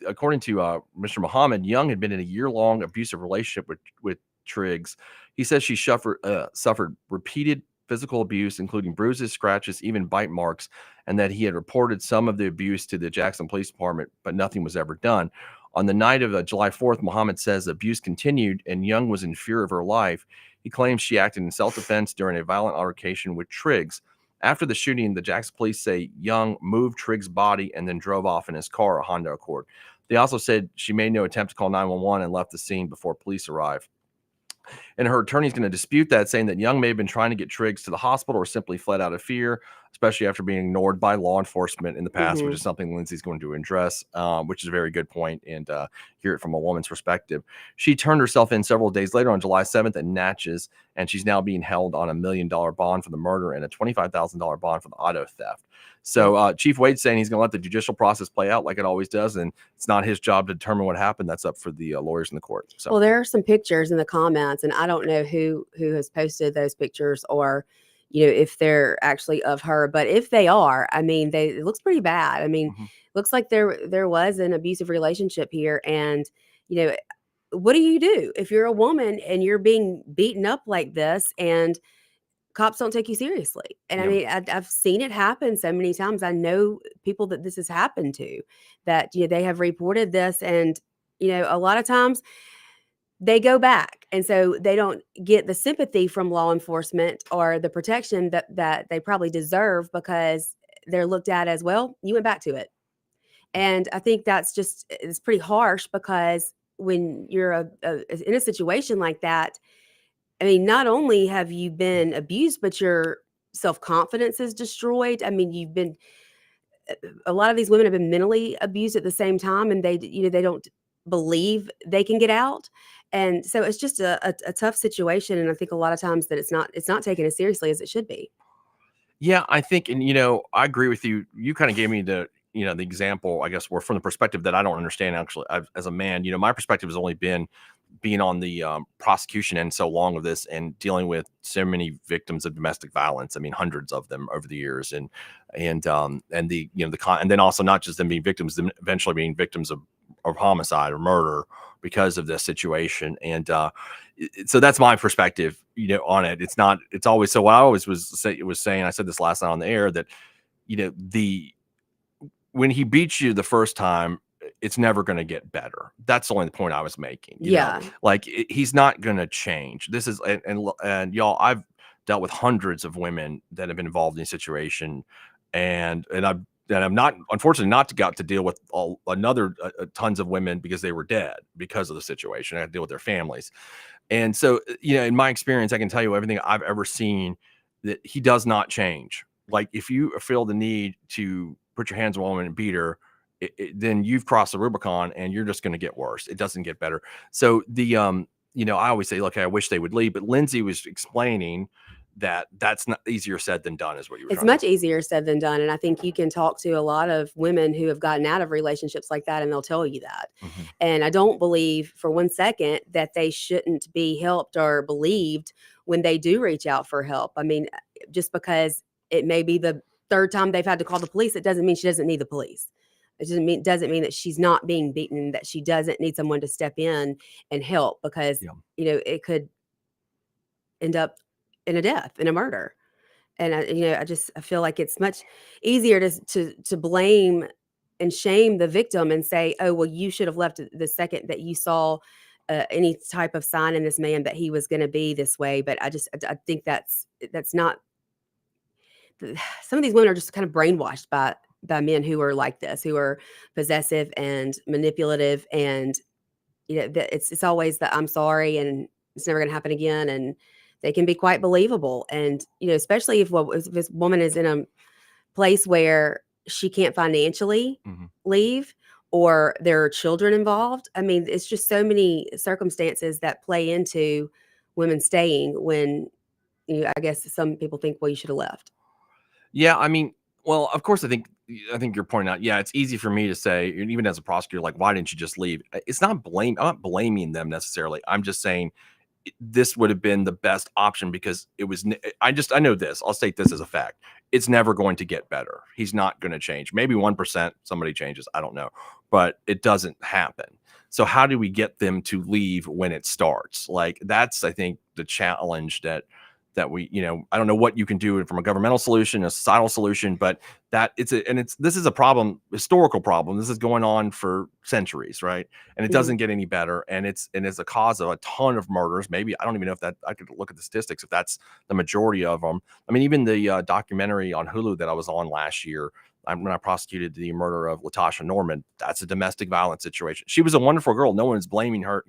according to Mr. Muhammad, Young had been in a year-long abusive relationship with Triggs. He says she suffered repeated physical abuse, including bruises, scratches, even bite marks, and that he had reported some of the abuse to the Jackson Police Department, but nothing was ever done. On the night of July 4th, Muhammad says abuse continued and Young was in fear of her life. He claims she acted in self-defense during a violent altercation with Triggs. After the shooting, the Jackson police say Young moved Triggs' body and then drove off in his car, a Honda Accord. They also said she made no attempt to call 911 and left the scene before police arrived. And her attorney is going to dispute that, saying that Young may have been trying to get Triggs to the hospital or simply fled out of fear. especially after being ignored by law enforcement in the past, which Mhm. is something Lindsay's going to address, which is a very good point, and hear it from a woman's perspective. She turned herself in several days later on July 7th at Natchez, and she's now being held on $1 million bond for the murder and a $25,000 bond for the auto theft. So Chief Wade's saying he's going to let the judicial process play out like it always does, and it's not his job to determine what happened. That's up for the lawyers in the court. So, Well, there are some pictures in the comments, and I don't know who has posted those pictures, or if they're actually of her. But if they are, I mean, it looks pretty bad. I mean, looks like there was an abusive relationship here, and what do you do if you're a woman and you're being beaten up like this, and cops don't take you seriously? And I mean, I've seen it happen so many times. I know people that this has happened to, that they have reported this, and a lot of times they go back, and so they don't get the sympathy from law enforcement or the protection that they probably deserve, because they're looked at as, well, you went back to it. And I think it's pretty harsh, because when you're in a situation like that, I mean, not only have you been abused, but your self-confidence is destroyed. I mean, a lot of these women have been mentally abused at the same time, and they don't believe they can get out. And so it's just a tough situation. And I think a lot of times that it's not taken as seriously as it should be. yeah, I think, and I agree with you. You kind of gave me the example, I guess, where from the perspective that I don't understand actually. As a man, my perspective has only been being on the prosecution end so long of this, and dealing with so many victims of domestic violence. I mean, hundreds of them over the years, and the and then also not just them being victims, them eventually being victims of homicide or murder because of this situation. And so that's my perspective, on it. It's always, so what I always was saying, I said this last night on the air, that when he beats you the first time, it's never going to get better. That's the only point I was making. Like, he's not going to change. This is, and y'all, I've dealt with hundreds of women that have been involved in the situation, and I'm not, unfortunately, not got to deal with tons of women because they were dead because of the situation. I had to deal with their families. And so, in my experience, I can tell you everything I've ever seen, that he does not change. Like, if you feel the need to put your hands on a woman and beat her, then you've crossed the Rubicon, and you're just going to get worse. It doesn't get better. So I always say, look, I wish they would leave, but Lindsay was explaining that that's not easier said than done, is what you were. It's much easier said than done. And I think you can talk to a lot of women who have gotten out of relationships like that, and they'll tell you that. And I don't believe for one second that they shouldn't be helped or believed when they do reach out for help. I mean, just because it may be the third time they've had to call the police, it doesn't mean she doesn't need the police. It doesn't mean that she's not being beaten, that she doesn't need someone to step in and help, because it could end up in a death, in a murder. And I feel like it's much easier to blame and shame the victim and say, oh, well, you should have left the second that you saw any type of sign in this man that he was going to be this way. But I think that's not. Some of these women are just kind of brainwashed by men who are like this, who are possessive and manipulative, and it's always the I'm sorry and it's never going to happen again, and they can be quite believable. And especially if this woman is in a place where she can't financially leave, or there are children involved. I mean, it's just so many circumstances that play into women staying, when I guess some people think, well, you should have left. Yeah, I mean, well, of course, I think you're pointing out, it's easy for me to say, even as a prosecutor, like, why didn't you just leave? It's not I'm not blaming them necessarily. I'm just saying this would have been the best option, because it was, I know this, I'll state this as a fact. It's never going to get better. He's not going to change. Maybe 1% somebody changes. I don't know, but it doesn't happen. So how do we get them to leave when it starts? Like, that's, I think, the challenge that we, I don't know what you can do from a governmental solution, a societal solution, but this is a problem, historical problem. This is going on for centuries, right? And it doesn't get any better. And it's a cause of a ton of murders. Maybe, I don't even know if that, I could look at the statistics, if that's the majority of them. I mean, even the documentary on Hulu that I was on last year, when I prosecuted the murder of Latasha Norman, that's a domestic violence situation. She was a wonderful girl. No one's blaming her,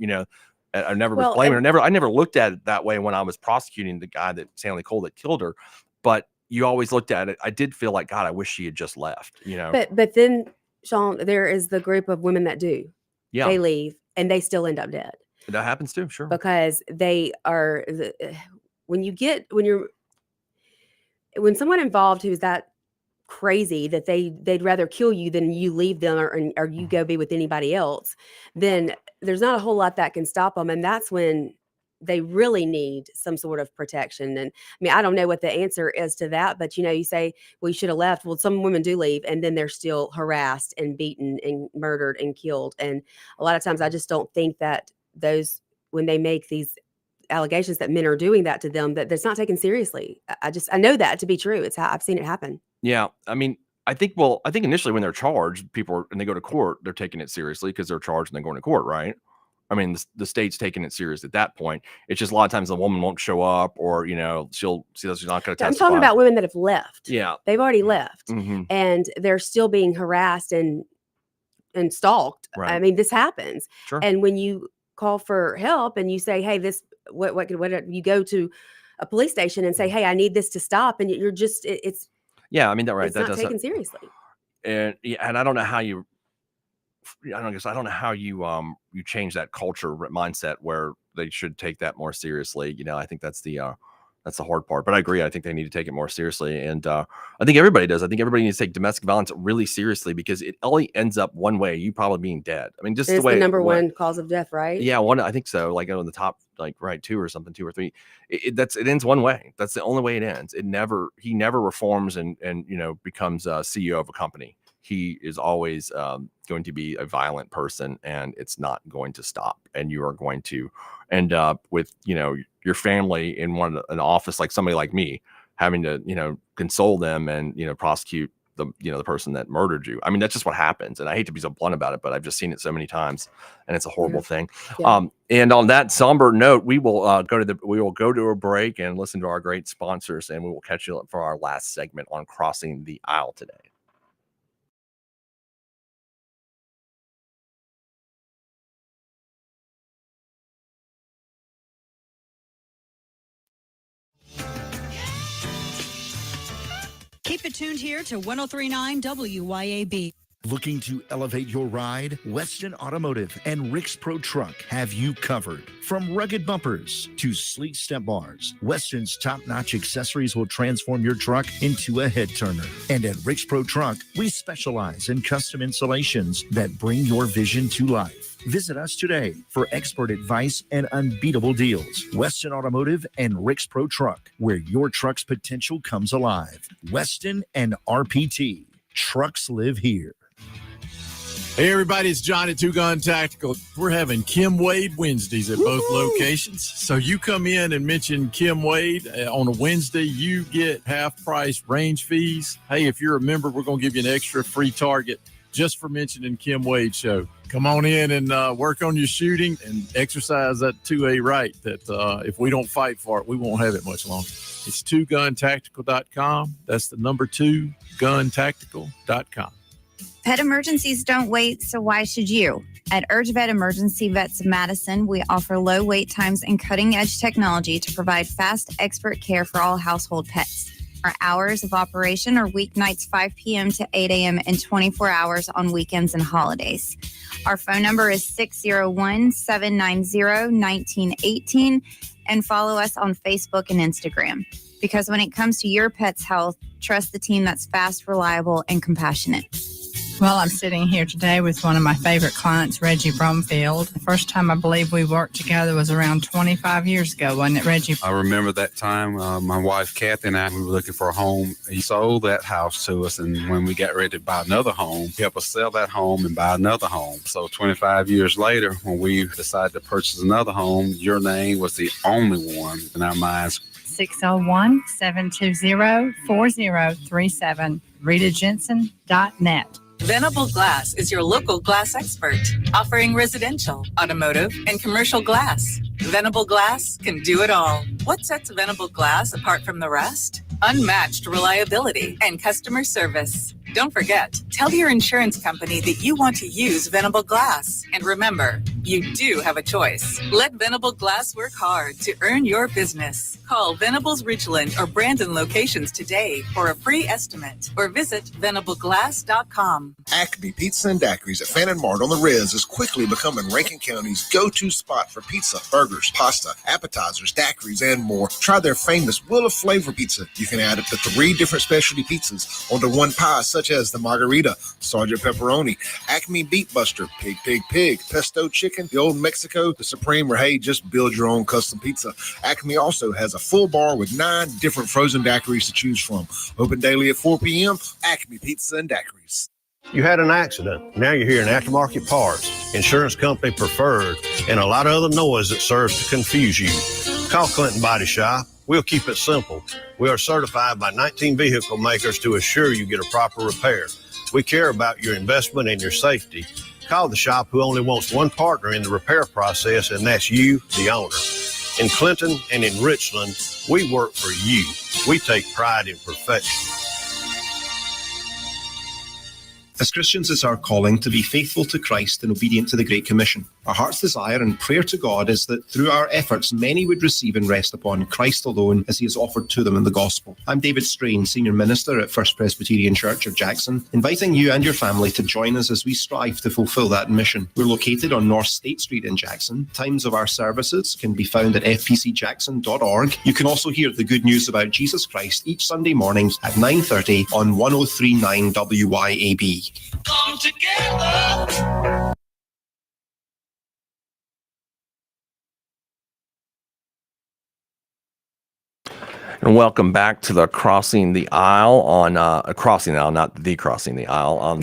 I never was blaming her. I never looked at it that way when I was prosecuting the guy, that Stanley Cole, that killed her. But you always looked at it. I did feel like, God, I wish she had just left, you know? But then, Sean, there is the group of women that do. Yeah. They leave and they still end up dead. That happens too, sure. Because they are, when someone involved who's that crazy that they'd rather kill you than you leave them or you go be with anybody else, then there's not a whole lot that can stop them. And that's when they really need some sort of protection. And I mean, I don't know what the answer is to that, but you say, well, you should have left. Well, some women do leave and then they're still harassed and beaten and murdered and killed. And a lot of times I just don't think that when they make these allegations that men are doing that to them, that's not taken seriously. I know that to be true. It's how I've seen it happen. Yeah. I mean, I think initially when they're charged, and they go to court, they're taking it seriously because they're charged and they're going to court, right? I mean, the state's taking it serious at that point. It's just a lot of times the woman won't show up, or she's not going to testify. I'm talking about women that have left. Yeah, they've already left, and they're still being harassed and stalked. Right. I mean, this happens. Sure. And when you call for help and you say, "Hey, what you go to a police station and say, "Hey, I need this to stop," and you're just it's. Yeah, I mean that right. It's that not taken seriously. And I don't know how you. I don't know how you change that culture mindset where they should take that more seriously. I think that's the hard part. But I agree. I think they need to take it more seriously, and I think everybody does. I think everybody needs to take domestic violence really seriously because it only ends up one way: you probably being dead. I mean, just it's the way the number one cause of death, right? Yeah, one. I think so. Like on the top, two or something, 2 or 3. It ends one way. That's the only way it ends. He never reforms and becomes a CEO of a company. He is always going to be a violent person, and it's not going to stop. And you are going to end up with your family in an office, like somebody like me, having to console them and prosecute the person that murdered you. I mean, that's just what happens. And I hate to be so blunt about it, but I've just seen it so many times, and it's a horrible thing. Yeah. And on that somber note, we will go to a break and listen to our great sponsors, and we will catch you for our last segment on Crossing the Aisle today. Keep it tuned here to 103.9 WYAB. Looking to elevate your ride? Weston Automotive and Rick's Pro Truck have you covered. From rugged bumpers to sleek step bars, Weston's top-notch accessories will transform your truck into a head-turner. And at Rick's Pro Truck, we specialize in custom installations that bring your vision to life. Visit us today for expert advice and unbeatable deals. Weston Automotive and Rick's Pro Truck, where your truck's potential comes alive. Weston and RPT. Trucks live here. Hey, everybody, it's John at Two Gun Tactical. We're having Kim Wade Wednesdays at both locations. So you come in and mention Kim Wade on a Wednesday, you get half-price range fees. Hey, if you're a member, we're going to give you an extra free target just for mentioning Kim Wade Show. Come on in and work on your shooting and exercise that 2A right that if we don't fight for it, we won't have it much longer. It's twoguntactical.com. That's the number 2, guntactical.com. Pet emergencies don't wait, so why should you? At Urge Vet Emergency Vets of Madison, we offer low wait times and cutting-edge technology to provide fast, expert care for all household pets. Our hours of operation are weeknights 5 p.m. to 8 a.m. and 24 hours on weekends and holidays. Our phone number is 601-790-1918 and follow us on Facebook and Instagram. Because when it comes to your pet's health, trust the team that's fast, reliable, and compassionate. Well, I'm sitting here today with one of my favorite clients, Reggie Brumfield. The first time I believe we worked together was around 25 years ago, wasn't it, Reggie? I remember that time. My wife, Kathy, and I, we were looking for a home. He sold that house to us, and when we got ready to buy another home, he helped us sell that home and buy another home. So 25 years later, when we decided to purchase another home, your name was the only one in our minds. 601-720-4037, RitaJensen.net. Venable Glass is your local glass expert, offering residential, automotive, and commercial glass. Venable Glass can do it all. What sets Venable Glass apart from the rest? Unmatched reliability and customer service. Don't forget, tell your insurance company that you want to use Venable Glass. And remember, you do have a choice. Let Venable Glass work hard to earn your business. Call Venables Ridgeland or Brandon locations today for a free estimate or visit venableglass.com. Acme Pizza and Daiquiris at Fannin Mart on the Res is quickly becoming Rankin County's go-to spot for pizza, burgers, pasta, appetizers, daiquiris, and more. Try their famous Wheel of Flavor pizza. You can add up to 3 different specialty pizzas onto one pie, such as the Margarita, Sergeant Pepperoni, Acme Beat Buster, Pig, Pesto Chicken, the Old Mexico, the Supreme, or hey, just build your own custom pizza. Acme also has a full bar with 9 different frozen daiquiris to choose from. Open daily at 4 p.m. Acme Pizza and Daiquiris. You had an accident. Now you're hearing aftermarket parts, insurance company preferred, and a lot of other noise that serves to confuse you. Call Clinton Body Shop. We'll keep it simple. We are certified by 19 vehicle makers to assure you get a proper repair. We care about your investment and your safety. Call the shop who only wants one partner in the repair process, and that's you, the owner. In Clinton and in Richland, we work for you. We take pride in perfection. As Christians, it's our calling to be faithful to Christ and obedient to the Great Commission. Our heart's desire and prayer to God is that through our efforts, many would receive and rest upon Christ alone as he is offered to them in the gospel. I'm David Strain, Senior Minister at First Presbyterian Church of Jackson, inviting you and your family to join us as we strive to fulfill that mission. We're located on North State Street in Jackson. Times of our services can be found at fpcjackson.org. You can also hear the good news about Jesus Christ each Sunday morning at 9:30 on 103.9 WYAB. Come together. And welcome back to the Crossing the Aisle on Crossing the Aisle, not the Crossing the Aisle, on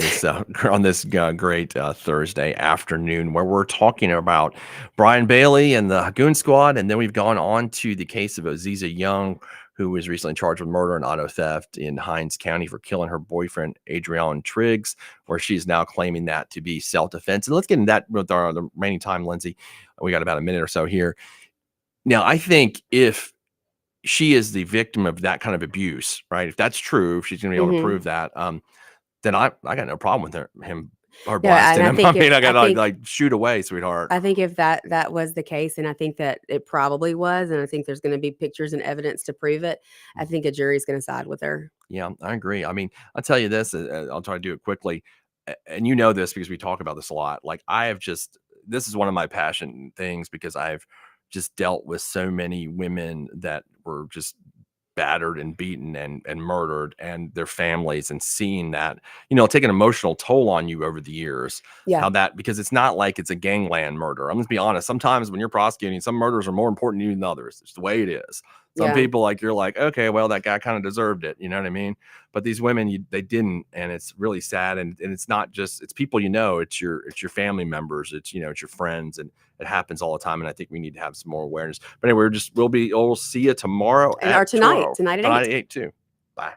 this great Thursday afternoon, where we're talking about Bryan Bailey and the Goon Squad, and then we've gone on to the case of Aziza Young, who was recently charged with murder and auto theft in Hinds County for killing her boyfriend, Adrian Triggs, where she's now claiming that to be self-defense. And let's get into that with the remaining time, Lindsay. We got about a minute or so here. Now, I think if she is the victim of that kind of abuse, right? If that's true, if she's going to be able to prove that, then I got no problem with him or blasting him. I got like shoot away, sweetheart. I think if that was the case, and I think that it probably was, and I think there's going to be pictures and evidence to prove it, I think a jury's going to side with her. Yeah, I agree. I mean, I'll tell you this, I'll try to do it quickly. And you know this because we talk about this a lot. Like this is one of my passion things, because I've just dealt with so many women that were just battered and beaten and murdered, and their families, and seeing that, take an emotional toll on you over the years. Yeah. How that, because it's not like it's a gangland murder. I'm gonna be honest. Sometimes when you're prosecuting, some murders are more important to you than others. It's the way it is. Some people, you're like, okay, well, that guy kind of deserved it. You know what I mean? But these women, they didn't, and it's really sad. And it's not just, it's people, it's your family members, it's your friends, and it happens all the time. And I think we need to have some more awareness. But anyway, we'll see you tomorrow. Or tonight at 8. Tonight at 8 too. Bye.